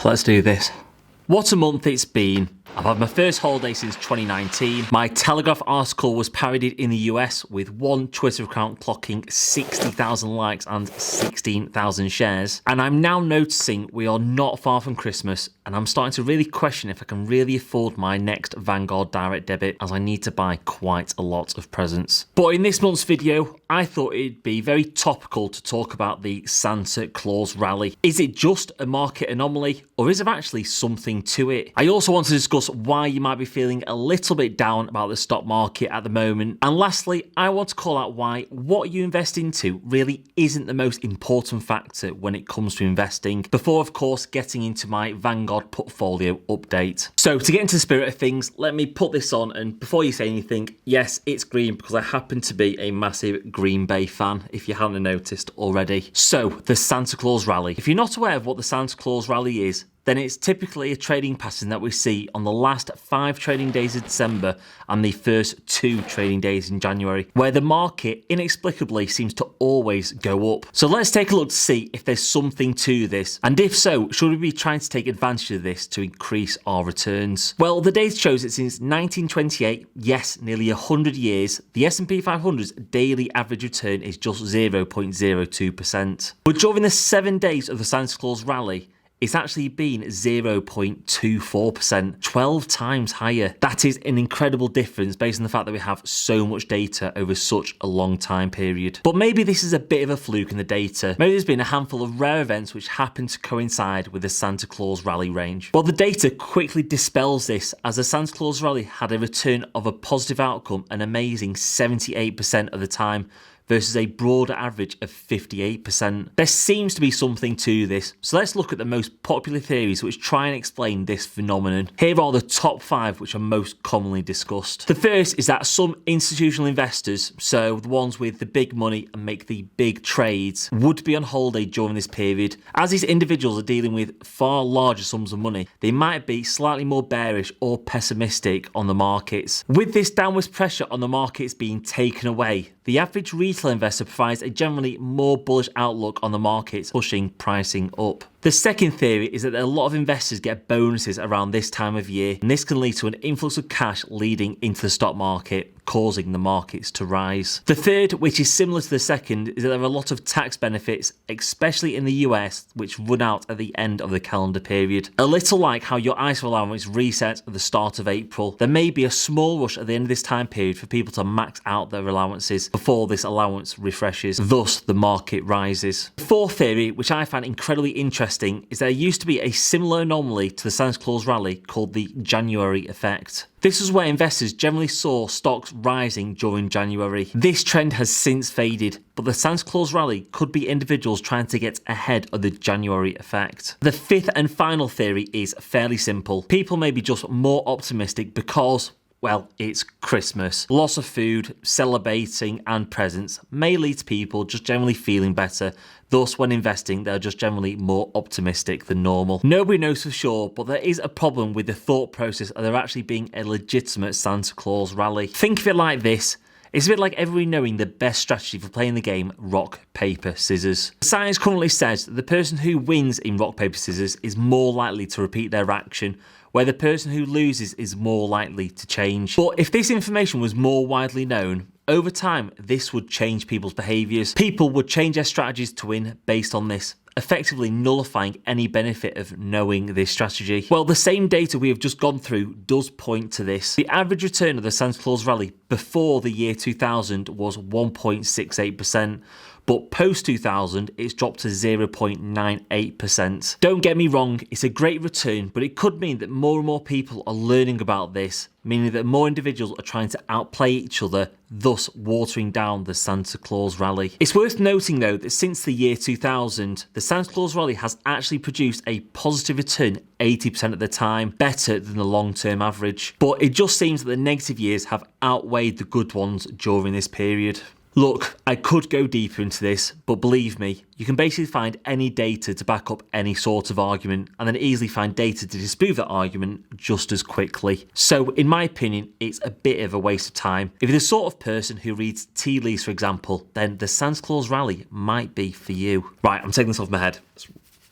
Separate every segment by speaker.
Speaker 1: Let's do this. What a month it's been. I've had my first holiday since 2019. My Telegraph article was parodied in the US with one Twitter account clocking 60,000 likes and 16,000 shares. And I'm now noticing we are not far from Christmas, and I'm starting to really question if I can really afford my next Vanguard direct debit, as I need to buy quite a lot of presents. But in this month's video, I thought it'd be very topical to talk about the Santa Claus Rally. Is it just a market anomaly, or is there actually something to it? I also want to discuss why you might be feeling a little bit down about the stock market at the moment. And lastly, I want to call out why what you invest into really isn't the most important factor when it comes to investing, before of course getting into my Vanguard Portfolio update. So to get into the spirit of things, let me put this on, and before you say anything, yes, it's green because I happen to be a massive Green Bay fan, if you haven't noticed already. So the Santa Claus Rally. If you're not aware of what the Santa Claus Rally is, then it's typically a trading pattern that we see on the last 5 trading days of December and the first 2 trading days in January, where the market inexplicably seems to always go up. So let's take a look to see if there's something to this, and if so, should we be trying to take advantage of this to increase our returns? Well, the data shows that since 1928, yes, nearly 100 years, the S&P 500's daily average return is just 0.02%. But during the 7 days of the Santa Claus Rally, it's actually been 0.24%, 12 times higher. That is an incredible difference based on the fact that we have so much data over such a long time period. But maybe this is a bit of a fluke in the data. Maybe there's been a handful of rare events which happen to coincide with the Santa Claus Rally range. Well, the data quickly dispels this, as the Santa Claus Rally had a return of a positive outcome an amazing 78% of the time, versus a broader average of 58%. There seems to be something to this, so let's look at the most popular theories which try and explain this phenomenon. Here are the top 5 which are most commonly discussed. The first is that some institutional investors, so the ones with the big money and make the big trades, would be on holiday during this period. As these individuals are dealing with far larger sums of money, they might be slightly more bearish or pessimistic on the markets. With this downwards pressure on the markets being taken away, the average retail investor provides a generally more bullish outlook on the markets, pushing pricing up. The second theory is that a lot of investors get bonuses around this time of year, and this can lead to an influx of cash leading into the stock market, causing the markets to rise. The third, which is similar to the second, is that there are a lot of tax benefits, especially in the US, which run out at the end of the calendar period. A little like how your ISA allowance resets at the start of April, there may be a small rush at the end of this time period for people to max out their allowances before this allowance refreshes, thus the market rises. The fourth theory, which I find incredibly interesting, is there used to be a similar anomaly to the Santa Claus Rally called the January effect. This is where investors generally saw stocks rising during January. This trend has since faded, but the Santa Claus Rally could be individuals trying to get ahead of the January effect. The fifth and final theory is fairly simple. People may be just more optimistic because, well, it's Christmas. Lots of food, celebrating and presents may lead to people just generally feeling better. Thus, when investing, they're just generally more optimistic than normal. Nobody knows for sure, but there is a problem with the thought process of there actually being a legitimate Santa Claus Rally. Think of it like this. It's a bit like everybody knowing the best strategy for playing the game rock, paper, scissors. Science currently says that the person who wins in rock, paper, scissors is more likely to repeat their action, where the person who loses is more likely to change. But if this information was more widely known, over time, this would change people's behaviours. People would change their strategies to win based on this, effectively nullifying any benefit of knowing this strategy. Well, the same data we have just gone through does point to this. The average return of the Santa Claus Rally before the year 2000 was 1.68%. But post-2000, it's dropped to 0.98%. Don't get me wrong, it's a great return, but it could mean that more and more people are learning about this, meaning that more individuals are trying to outplay each other, thus watering down the Santa Claus Rally. It's worth noting though that since the year 2000, the Santa Claus Rally has actually produced a positive return 80% of the time, better than the long-term average. But it just seems that the negative years have outweighed the good ones during this period. Look, I could go deeper into this, but believe me, you can basically find any data to back up any sort of argument, and then easily find data to disprove that argument just as quickly. So, in my opinion, it's a bit of a waste of time. If you're the sort of person who reads tea leaves, for example, then the Santa Claus Rally might be for you. Right, I'm taking this off my head.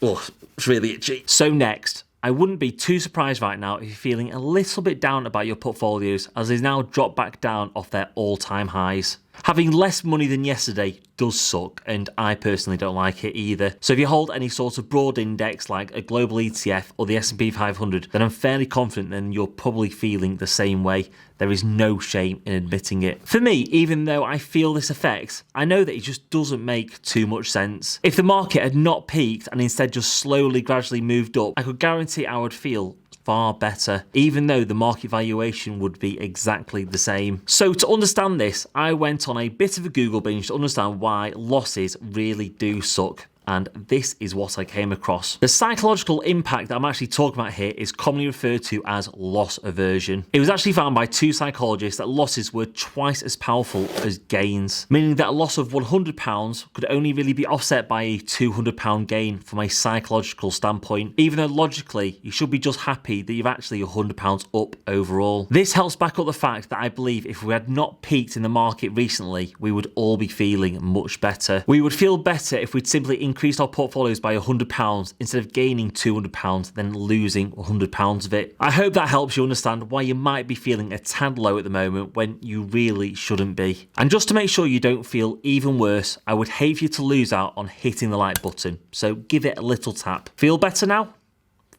Speaker 1: Oh, it's really itchy. So next, I wouldn't be too surprised right now if you're feeling a little bit down about your portfolios as they've now dropped back down off their all-time highs. Having less money than yesterday does suck, and I personally don't like it either. So if you hold any sort of broad index like a global ETF or the S&P 500, then I'm fairly confident then you're probably feeling the same way. There is no shame in admitting it. For me, even though I feel this effect, I know that it just doesn't make too much sense. If the market had not peaked and instead just slowly, gradually moved up, I could guarantee I would feel far better, even though the market valuation would be exactly the same. So to understand this, I went on a bit of a Google binge to understand why losses really do suck. And this is what I came across. The psychological impact that I'm actually talking about here is commonly referred to as loss aversion. It was actually found by two psychologists that losses were twice as powerful as gains, meaning that a loss of £100 could only really be offset by a £200 gain from a psychological standpoint, even though logically you should be just happy that you're actually £100 up overall. This helps back up the fact that I believe if we had not peaked in the market recently, we would all be feeling much better. We would feel better if we'd simply increased our portfolios by £100 instead of gaining £200 then losing £100 of it. I hope that helps you understand why you might be feeling a tad low at the moment when you really shouldn't be. And just to make sure you don't feel even worse, I would hate for you to lose out on hitting the like button, so give it a little tap. Feel better now?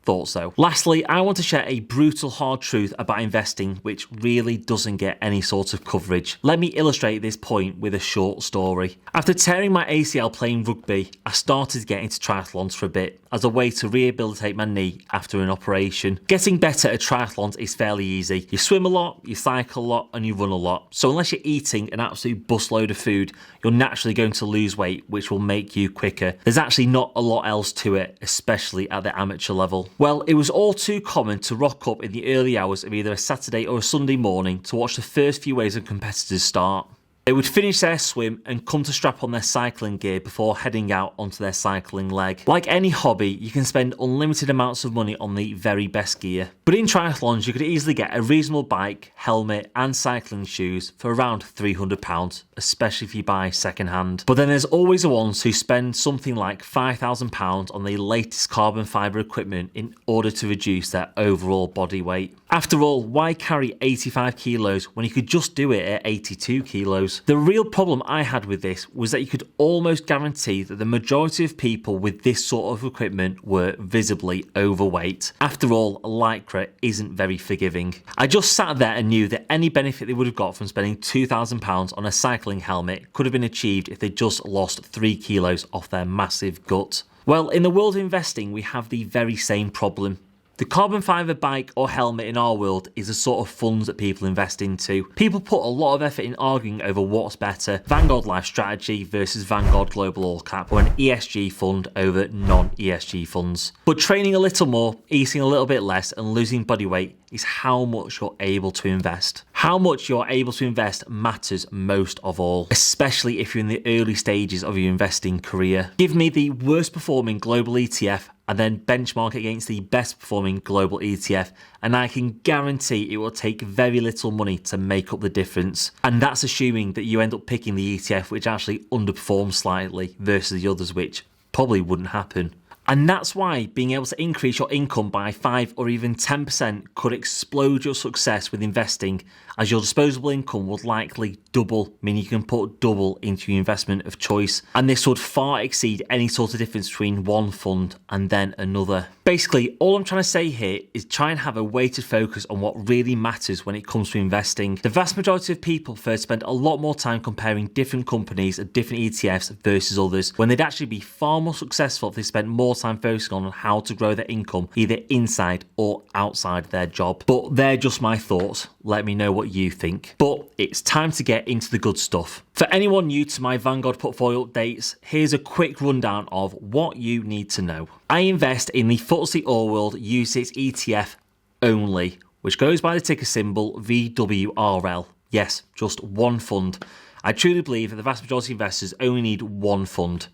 Speaker 1: Thought so. Lastly, I want to share a brutal hard truth about investing which really doesn't get any sort of coverage. Let me illustrate this point with a short story. After tearing my ACL playing rugby, I started getting into triathlons for a bit as a way to rehabilitate my knee after an operation. Getting better at triathlons is fairly easy. You swim a lot, you cycle a lot, and you run a lot. So unless you're eating an absolute busload of food, you're naturally going to lose weight, which will make you quicker. There's actually not a lot else to it, especially at the amateur level. Well, it was all too common to rock up in the early hours of either a Saturday or a Sunday morning to watch the first few waves of competitors start. They would finish their swim and come to strap on their cycling gear before heading out onto their cycling leg. Like any hobby, you can spend unlimited amounts of money on the very best gear. But in triathlons, you could easily get a reasonable bike, helmet and cycling shoes for around £300, especially if you buy second hand. But then there's always the ones who spend something like £5,000 on the latest carbon fibre equipment in order to reduce their overall body weight. After all, why carry 85 kilos when you could just do it at 82 kilos? The real problem I had with this was that you could almost guarantee that the majority of people with this sort of equipment were visibly overweight. After all, Lycra isn't very forgiving. I just sat there and knew that any benefit they would have got from spending £2,000 on a cycling helmet could have been achieved if they just lost 3 kilos off their massive gut. Well, in the world of investing, we have the very same problem. The carbon fibre bike or helmet in our world is the sort of funds that people invest into. People put a lot of effort in arguing over what's better, Vanguard Life Strategy versus Vanguard Global All Cap, or an ESG fund over non-ESG funds. But training a little more, eating a little bit less and losing body weight is how much you're able to invest. How much you're able to invest matters most of all, especially if you're in the early stages of your investing career. Give me the worst performing global ETF and then benchmark against the best performing global ETF, and I can guarantee it will take very little money to make up the difference. And that's assuming that you end up picking the ETF which actually underperforms slightly versus the others, which probably wouldn't happen. And that's why being able to increase your income by 5 or even 10% could explode your success with investing, as your disposable income would likely double, meaning you can put double into your investment of choice. And this would far exceed any sort of difference between one fund and then another. Basically, all I'm trying to say here is try and have a weighted focus on what really matters when it comes to investing. The vast majority of people prefer to spend a lot more time comparing different companies and different ETFs versus others, when they'd actually be far more successful if they spent more time focusing on how to grow their income either inside or outside their job. But they're just my thoughts. Let me know what you think. But it's time to get into the good stuff. For anyone new to my Vanguard Portfolio updates, here's a quick rundown of what you need to know. I invest in the FTSE All-World UCTIS ETF only, which goes by the ticker symbol VWRL. Yes, just one fund. I truly believe that the vast majority of investors only need one fund.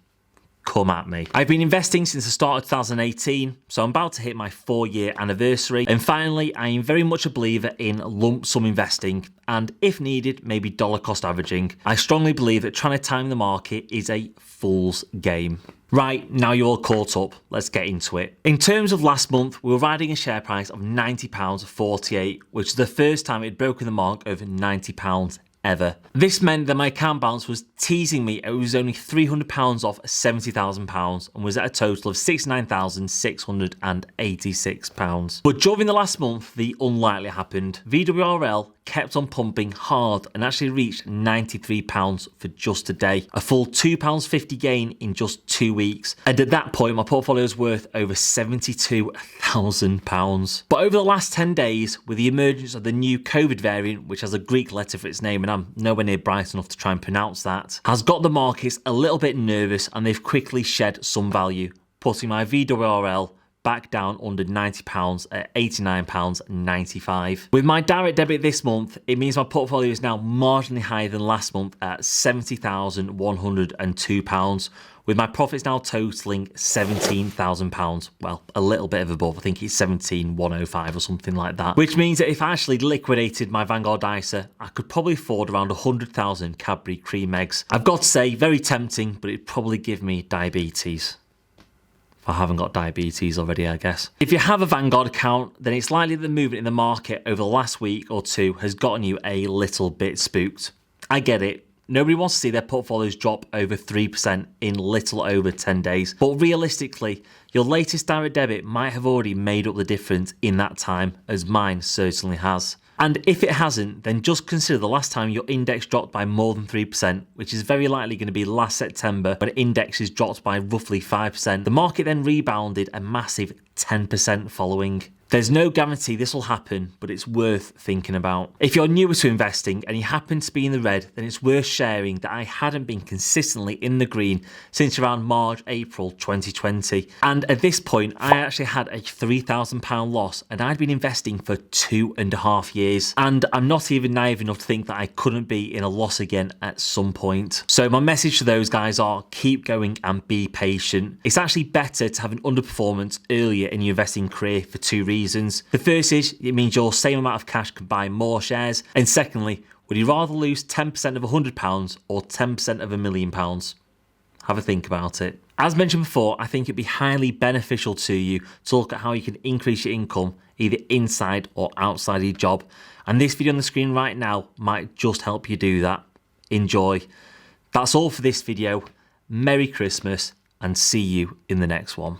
Speaker 1: Come at me. I've been investing since the start of 2018, so I'm about to hit my 4-year anniversary. And finally, I am very much a believer in lump sum investing and, if needed, maybe dollar cost averaging. I strongly believe that trying to time the market is a fool's game. Right, now you're all caught up, let's get into it. In terms of last month, we were riding a share price of £90.48, which is the first time it had broken the mark of £90 ever. This meant that my account balance was teasing me it was only £300 off £70,000 and was at a total of £69,686. But during the last month, the unlikely happened. VWRL kept on pumping hard and actually reached £93 for just a day, a full £2.50 gain in just 2 weeks. And at that point, my portfolio was worth over £72,000. But over the last 10 days, with the emergence of the new COVID variant, which has a Greek letter for its name, and I'm nowhere near bright enough to try and pronounce that, has got the markets a little bit nervous, and they've quickly shed some value, putting my VWRL back down under £90 at £89.95. With my direct debit this month, it means my portfolio is now marginally higher than last month at £70,102, with my profits now totaling £17,000. Well, a little bit of above. I think it's 17,105 or something like that. Which means that if I actually liquidated my Vanguard ISA, I could probably afford around 100,000 Cadbury cream eggs. I've got to say, very tempting, but it'd probably give me diabetes. I haven't got diabetes already, I guess. If you have a Vanguard account, then it's likely that the movement in the market over the last week or two has gotten you a little bit spooked. I get it. Nobody wants to see their portfolios drop over 3% in little over 10 days. But realistically, your latest direct debit might have already made up the difference in that time, as mine certainly has. And if it hasn't, then just consider the last time your index dropped by more than 3%, which is very likely going to be last September when indexes dropped by roughly 5%. The market then rebounded a massive 10% following. There's no guarantee this will happen, but it's worth thinking about. If you're newer to investing and you happen to be in the red, then it's worth sharing that I hadn't been consistently in the green since around March, April 2020. And at this point, I actually had a £3,000 loss and I'd been investing for 2.5 years. And I'm not even naive enough to think that I couldn't be in a loss again at some point. So my message to those guys are keep going and be patient. It's actually better to have an underperformance earlier in your investing career for two reasons. The first is it means your same amount of cash can buy more shares. And secondly, would you rather lose 10% of £100 or 10% of £1 million? Have a think about it. As mentioned before, I think it'd be highly beneficial to you to look at how you can increase your income either inside or outside your job. And this video on the screen right now might just help you do that. Enjoy. That's all for this video. Merry Christmas and see you in the next one.